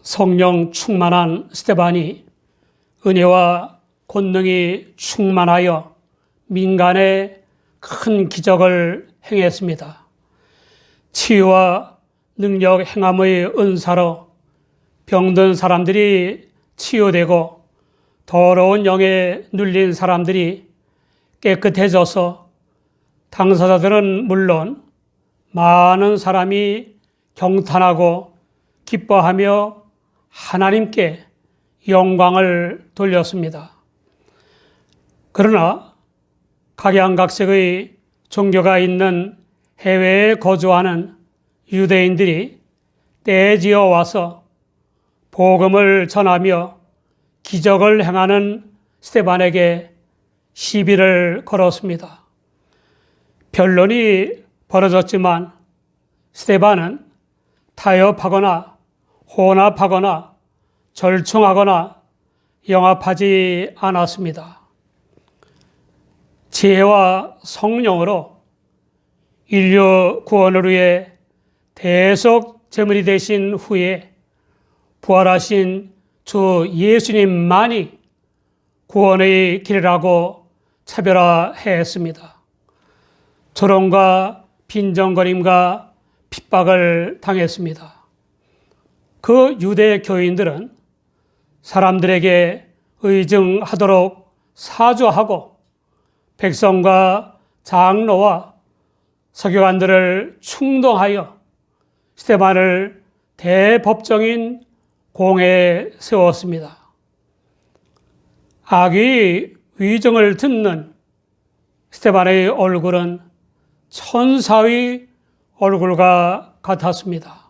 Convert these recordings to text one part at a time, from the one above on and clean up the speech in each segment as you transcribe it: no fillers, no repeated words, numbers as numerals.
성령 충만한 스데반이 은혜와 권능이 충만하여 민간에 큰 기적을 행했습니다. 치유와 능력 행함의 은사로 병든 사람들이 치유되고 더러운 영에 눌린 사람들이 깨끗해져서 당사자들은 물론 많은 사람이 경탄하고 기뻐하며 하나님께 영광을 돌렸습니다. 그러나 각양각색의 종교가 있는 해외에 거주하는 유대인들이 떼지어 와서 복음을 전하며 기적을 행하는 스데반에게 시비를 걸었습니다. 변론이 벌어졌지만 스데반은 타협하거나 혼합하거나 절충하거나 영합하지 않았습니다. 지혜와 성령으로 인류 구원을 위해 대속 제물이 되신 후에 부활하신 주 예수님만이 구원의 길이라고 차별화했습니다. 조롱과 빈정거림과 핍박을 당했습니다. 그 유대 교인들은 사람들에게 의증하도록 사주하고 백성과 장로와 서기관들을 충동하여 스데반을 대법정인 공회에 세웠습니다. 악의 위증을 듣는 스데반의 얼굴은 천사의 얼굴과 같았습니다.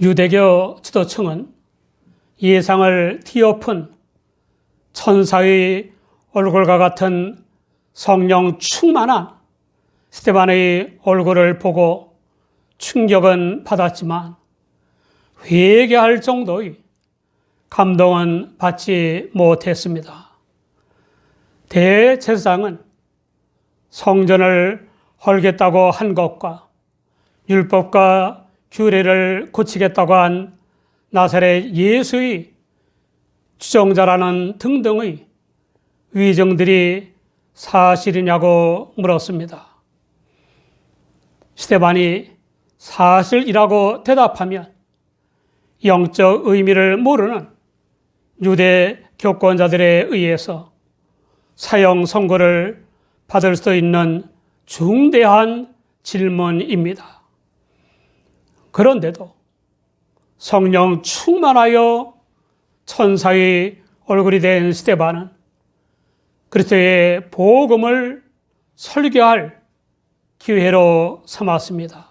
유대교 지도층은 예상을 뒤엎은 천사의 얼굴과 같은 성령 충만한 스데반의 얼굴을 보고 충격은 받았지만 회개할 정도의 감동은 받지 못했습니다. 대제사장은 성전을 헐겠다고 한 것과 율법과 규례를 고치겠다고 한 나사렛 예수의 추종자라는 등등의 위증들이 사실이냐고 물었습니다. 스데반이 사실이라고 대답하면 영적 의미를 모르는 유대 교권자들에 의해서 사형 선고를 받을 수도 있는 중대한 질문입니다. 그런데도 성령 충만하여 천사의 얼굴이 된 스데반은 그리스도의 복음을 설교할 기회로 삼았습니다.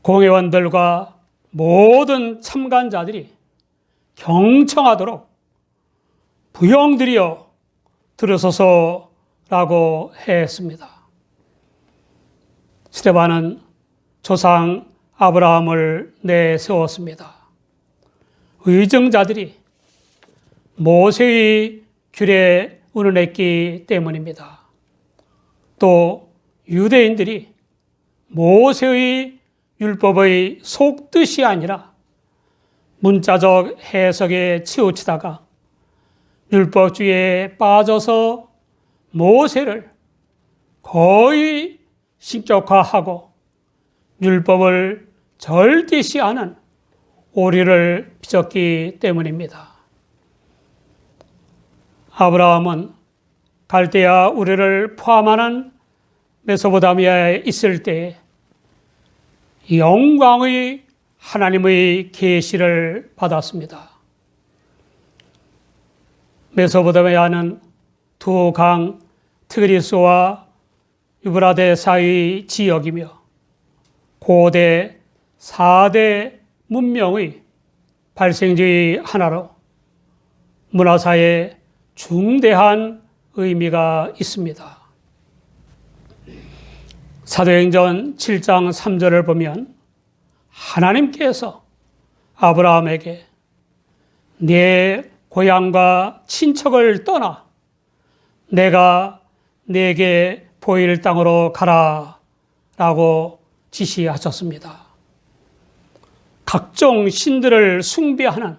공회원들과 모든 참관자들이 경청하도록 부형들이여 들으소서라고 했습니다. 스데반은 조상 아브라함을 내세웠습니다. 의증자들이 모세의 규례에 운운했기 때문입니다. 또 유대인들이 모세의 율법의 속뜻이 아니라 문자적 해석에 치우치다가 율법주의에 빠져서 모세를 거의 신격화하고 율법을 절대시하는 오류를 빚었기 때문입니다. 아브라함은 갈대아 우르를 포함하는 메소포타미아에 있을 때에 영광의 하나님의 계시를 받았습니다. 메소포타미아는 두 강 티그리스와 유브라데 사이의 지역이며 고대 4대 문명의 발생지의 하나로 문화사에 중대한 의미가 있습니다. 사도행전 7장 3절을 보면 하나님께서 아브라함에게 네 고향과 친척을 떠나 내가 네게 보일 땅으로 가라 라고 지시하셨습니다. 각종 신들을 숭배하는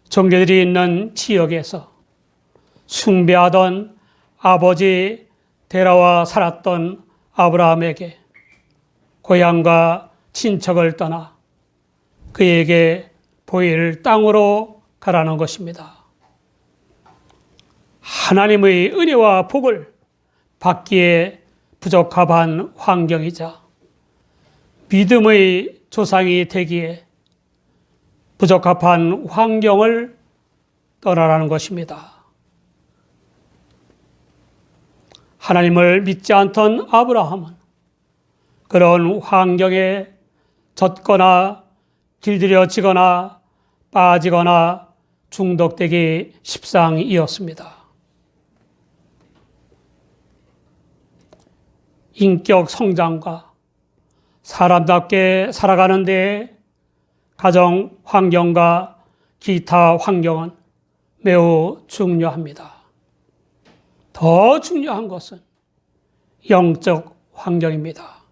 종교들이 있는 지역에서 숭배하던 아버지 데라와 살았던 아브라함에게 고향과 친척을 떠나 그에게 보일 땅으로 가라는 것입니다. 하나님의 은혜와 복을 받기에 부적합한 환경이자 믿음의 조상이 되기에 부적합한 환경을 떠나라는 것입니다. 하나님을 믿지 않던 아브라함은 그런 환경에 젖거나 길들여지거나 빠지거나 중독되기 십상이었습니다. 인격 성장과 사람답게 살아가는 데 가정 환경과 기타 환경은 매우 중요합니다. 더 중요한 것은 영적 환경입니다.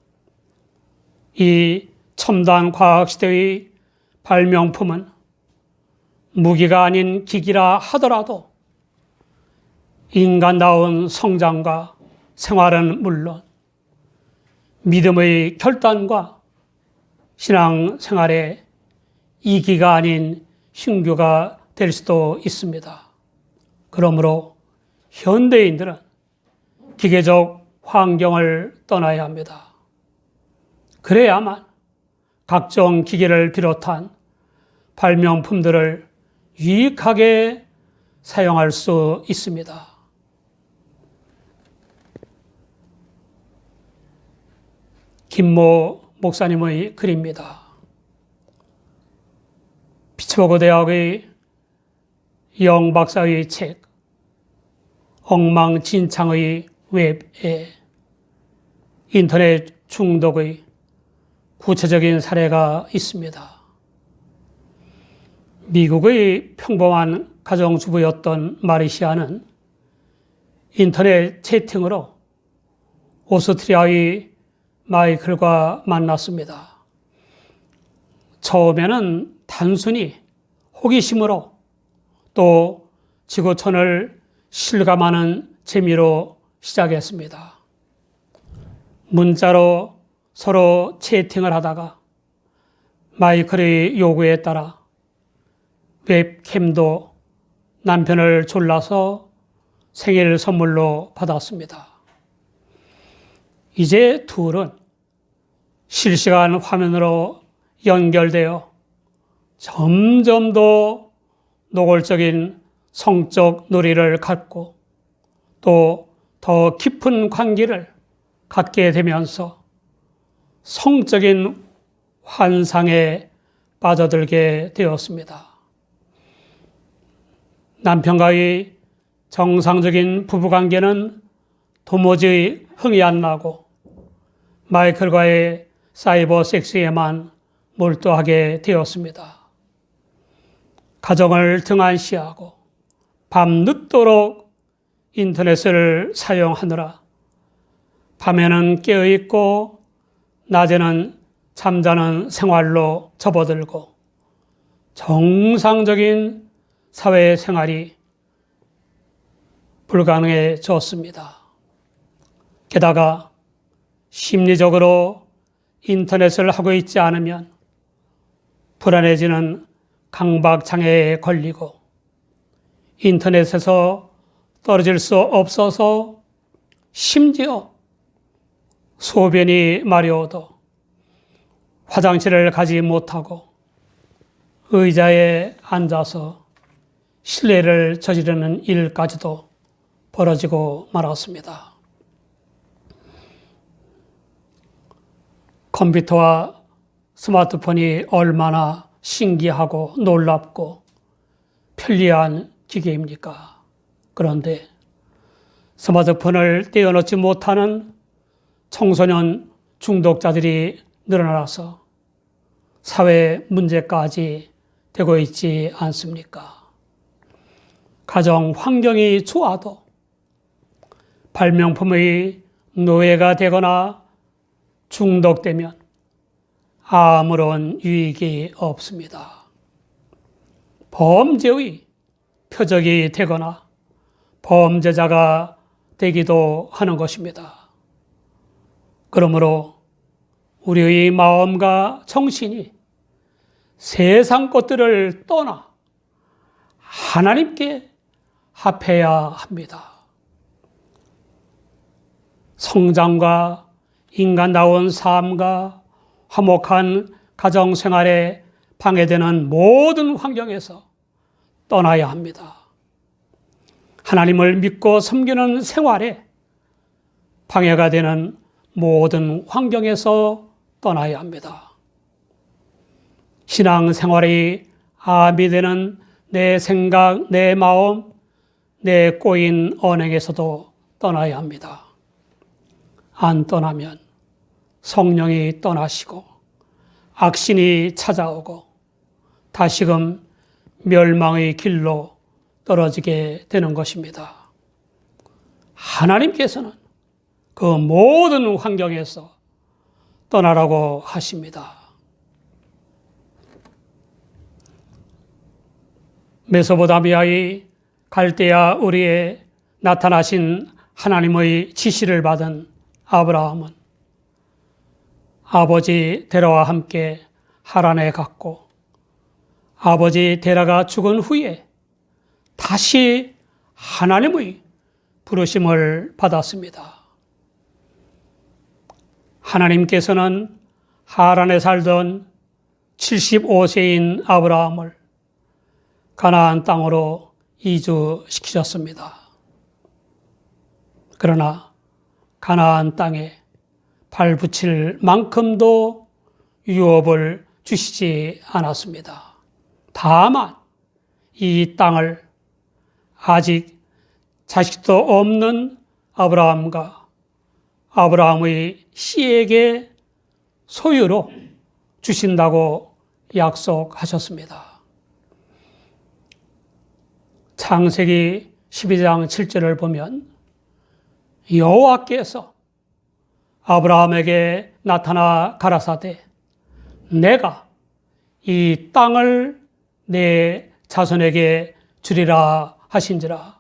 이 첨단 과학 시대의 발명품은 무기가 아닌 기기라 하더라도 인간다운 성장과 생활은 물론 믿음의 결단과 신앙생활에 이기가 아닌 흉교가 될 수도 있습니다. 그러므로 현대인들은 기계적 환경을 떠나야 합니다. 그래야만 각종 기계를 비롯한 발명품들을 유익하게 사용할 수 있습니다. 김모 목사님의 글입니다. 피츠버그 대학의 영 박사의 책 엉망진창의 웹에 인터넷 중독의 구체적인 사례가 있습니다. 미국의 평범한 가정주부였던 마리시아는 인터넷 채팅으로 오스트리아의 마이클과 만났습니다. 처음에는 단순히 호기심으로 또 지구촌을 실감하는 재미로 시작했습니다. 문자로 서로 채팅을 하다가 마이클의 요구에 따라 웹캠도 남편을 졸라서 생일 선물로 받았습니다. 이제 둘은 실시간 화면으로 연결되어 점점 더 노골적인 성적 놀이를 갖고 또 더 깊은 관계를 갖게 되면서 성적인 환상에 빠져들게 되었습니다. 남편과의 정상적인 부부관계는 도무지 흥이 안 나고 마이클과의 사이버 섹스에만 몰두하게 되었습니다. 가정을 등한시하고 밤늦도록 인터넷을 사용하느라 밤에는 깨어있고 낮에는 잠자는 생활로 접어들고 정상적인 사회생활이 불가능해졌습니다. 게다가 심리적으로 인터넷을 하고 있지 않으면 불안해지는 강박장애에 걸리고 인터넷에서 떨어질 수 없어서 심지어 소변이 마려워도 화장실을 가지 못하고 의자에 앉아서 실례를 저지르는 일까지도 벌어지고 말았습니다. 컴퓨터와 스마트폰이 얼마나 신기하고 놀랍고 편리한 기계입니까? 그런데 스마트폰을 떼어놓지 못하는 청소년 중독자들이 늘어나서 사회 문제까지 되고 있지 않습니까? 가정 환경이 좋아도 발명품의 노예가 되거나 중독되면 아무런 유익이 없습니다. 범죄의 표적이 되거나 범죄자가 되기도 하는 것입니다. 그러므로 우리의 마음과 정신이 세상 것들을 떠나 하나님께 합해야 합니다. 성장과 인간다운 삶과 화목한 가정생활에 방해되는 모든 환경에서 떠나야 합니다. 하나님을 믿고 섬기는 생활에 방해가 되는 모든 환경에서 떠나야 합니다. 신앙생활이 암이 되는 내 생각, 내 마음, 내 꼬인 언행에서도 떠나야 합니다. 안 떠나면 성령이 떠나시고 악신이 찾아오고 다시금 멸망의 길로 떨어지게 되는 것입니다. 하나님께서는 그 모든 환경에서 떠나라고 하십니다. 메소포타미아의 갈대아 우리에 나타나신 하나님의 지시를 받은 아브라함은 아버지 데라와 함께 하란에 갔고 아버지 데라가 죽은 후에 다시 하나님의 부르심을 받았습니다. 하나님께서는 하란에 살던 75세인 아브라함을 가나안 땅으로 이주시키셨습니다. 그러나 가나안 땅에 발붙일 만큼도 유업을 주시지 않았습니다. 다만 이 땅을 아직 자식도 없는 아브라함과 아브라함의 씨에게 소유로 주신다고 약속하셨습니다. 창세기 12장 7절을 보면 여호와께서 아브라함에게 나타나 가라사대 내가 이 땅을 내 자손에게 주리라 하신지라.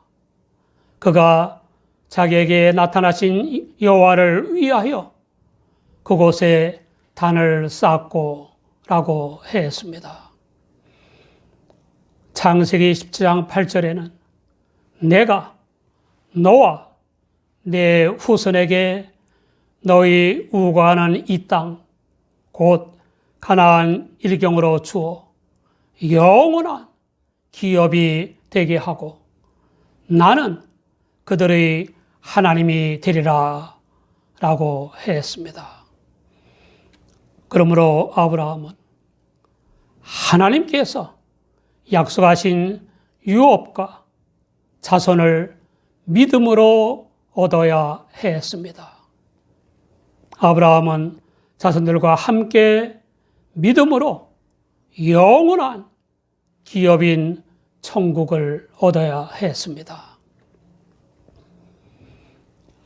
그가 자기에게 나타나신 여호와를 위하여 그곳에 단을 쌓고 라고 했습니다. 창세기 17장 8절에는 내가 너와 내 후손에게 너희 우거하는 이 땅 곧 가나안 일경으로 주어 영원한 기업이 되게 하고 나는 그들의 하나님이 되리라 라고 했습니다. 그러므로 아브라함은 하나님께서 약속하신 유업과 자손을 믿음으로 얻어야 했습니다. 아브라함은 자손들과 함께 믿음으로 영원한 기업인 천국을 얻어야 했습니다.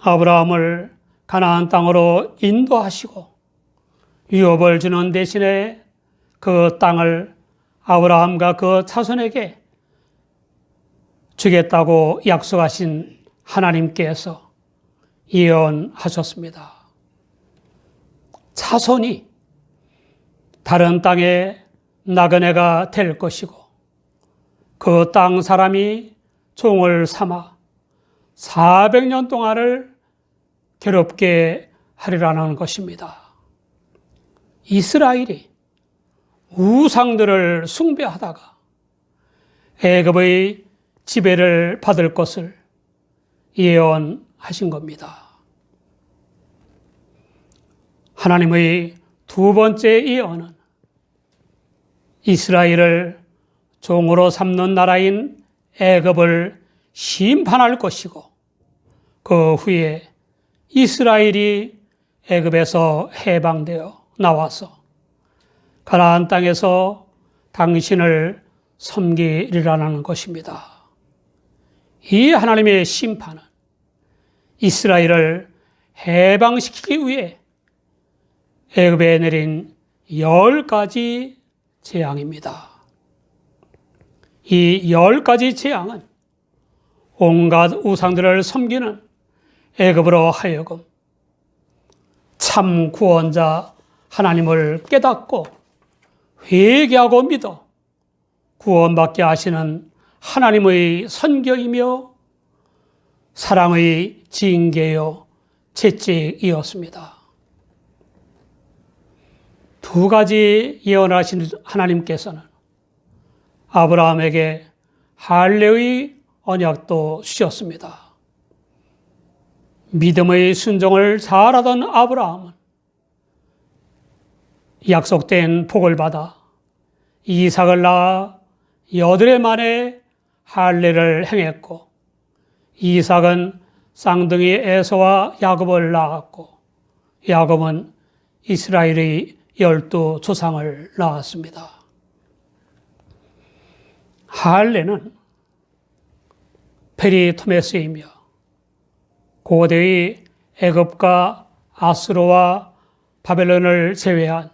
아브라함을 가나안 땅으로 인도하시고 유업을 주는 대신에 그 땅을 아브라함과 그 자손에게 주겠다고 약속하신 하나님께서 예언하셨습니다. 자손이 다른 땅에 나그네가 될 것이고 그 땅 사람이 종을 삼아 400년 동안을 괴롭게 하리라는 것입니다. 이스라엘이 우상들을 숭배하다가 애굽의 지배를 받을 것을 예언하신 겁니다. 하나님의 두 번째 예언은 이스라엘을 종으로 삼는 나라인 애굽을 심판할 것이고 그 후에 이스라엘이 애굽에서 해방되어 나와서 가나안 땅에서 당신을 섬기리라는 것입니다. 이 하나님의 심판은 이스라엘을 해방시키기 위해 애굽에 내린 10가지 재앙입니다. 이 10가지 재앙은 온갖 우상들을 섬기는 애굽으로 하여금 참 구원자 하나님을 깨닫고 회개하고 믿어 구원받게 하시는 하나님의 선교이며 사랑의 징계요 채찍이었습니다. 두 가지 예언하신 하나님께서는 아브라함에게 할례의 언약도 주셨습니다. 믿음의 순종을 잘하던 아브라함은 약속된 복을 받아 이삭을 낳아 8해 만에 할례를 행했고, 이삭은 쌍둥이 에서와 야곱을 낳았고, 야곱은 이스라엘의 12조상을 낳았습니다. 할례는 페리토메스이며 고대의 애굽과 아수르와 바벨론을 제외한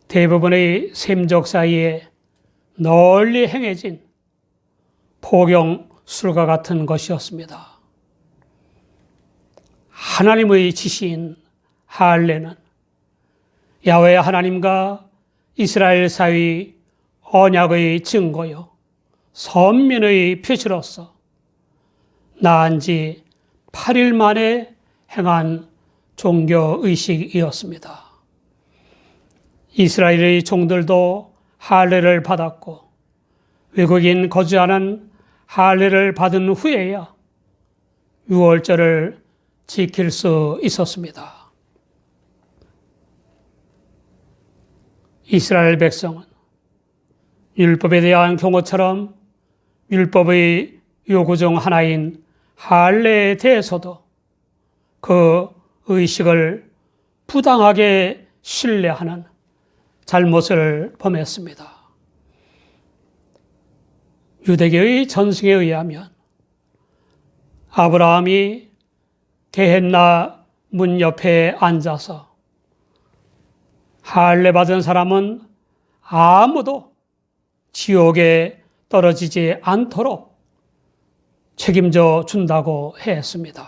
대부분의 셈족 사이에 널리 행해진 포경술과 같은 것이었습니다. 하나님의 지시인 할례는 야훼 하나님과 이스라엘 사이의 언약의 증거요 선민의 표시로서 낳은 지 8일 만에 행한 종교의식이었습니다. 이스라엘의 종들도 할례를 받았고 외국인 거주하는 할례를 받은 후에야 유월절을 지킬 수 있었습니다. 이스라엘 백성은 율법에 대한 경고처럼 율법의 요구 중 하나인 할례에 대해서도 그 의식을 부당하게 신뢰하는 잘못을 범했습니다. 유대교의 전승에 의하면 아브라함이 게헨나 문 옆에 앉아서 할례 받은 사람은 아무도 지옥에 떨어지지 않도록 책임져 준다고 했습니다.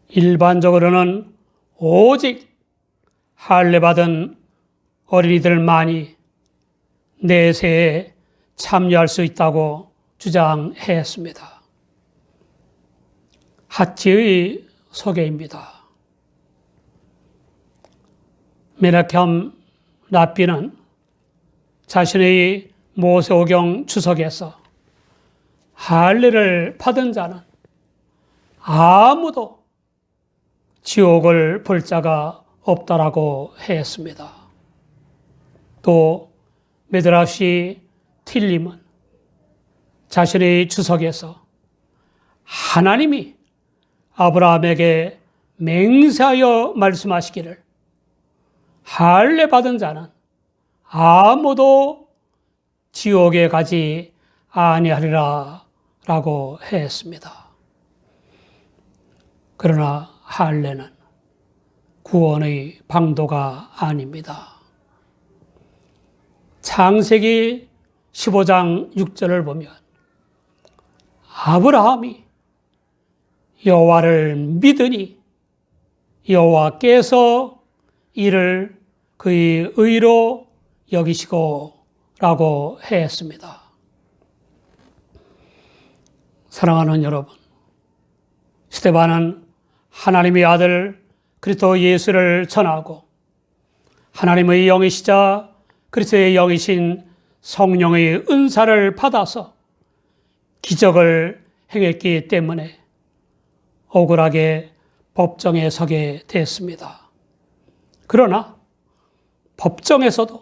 일반적으로는 오직 할례 받은 어린이들만이 내세에 참여할 수 있다고 주장했습니다. 하치의 소개입니다. 메나켐 랍비는 자신의 모세오경 주석에서 할례를 받은 자는 아무도 지옥을 볼 자가 없다라고 했습니다. 또 메드라시 틸림은 자신의 주석에서 하나님이 아브라함에게 맹세하여 말씀하시기를 할례 받은 자는 아무도 지옥에 가지 아니하리라 라고 했습니다. 그러나 할례는 구원의 방도가 아닙니다. 창세기 15장 6절을 보면 아브라함이 여호와를 믿으니 여호와께서 이를 그의 의로 여기시고 라고 했습니다. 사랑하는 여러분, 스데반은 하나님의 아들 그리스도 예수를 전하고 하나님의 영이시자 그리스도의 영이신 성령의 은사를 받아서 기적을 행했기 때문에 억울하게 법정에 서게 됐습니다. 그러나 법정에서도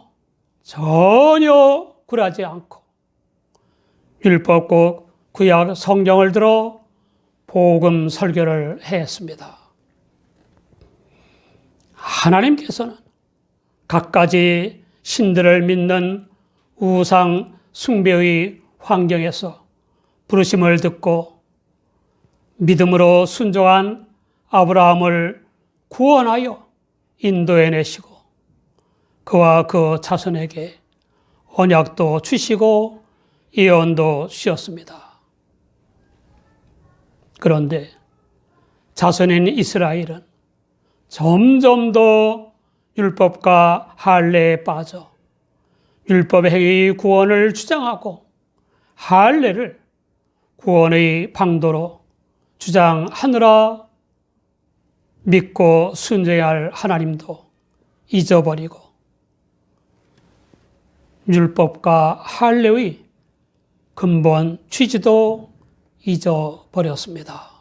전혀 굴하지 않고 율법국 구약 성경을 들어 복음 설교를 했습니다. 하나님께서는 갖가지 신들을 믿는 우상 숭배의 환경에서 부르심을 듣고 믿음으로 순종한 아브라함을 구원하여 인도해내시고 그와 그 자손에게 언약도 주시고 예언도 주셨습니다. 그런데 자손인 이스라엘은 점점 더 율법과 할례에 빠져 율법의 행위 구원을 주장하고 할례를 구원의 방도로 주장하느라 믿고 순종해야 할 하나님도 잊어버리고 율법과 할례의 근본 취지도 잊어버렸습니다.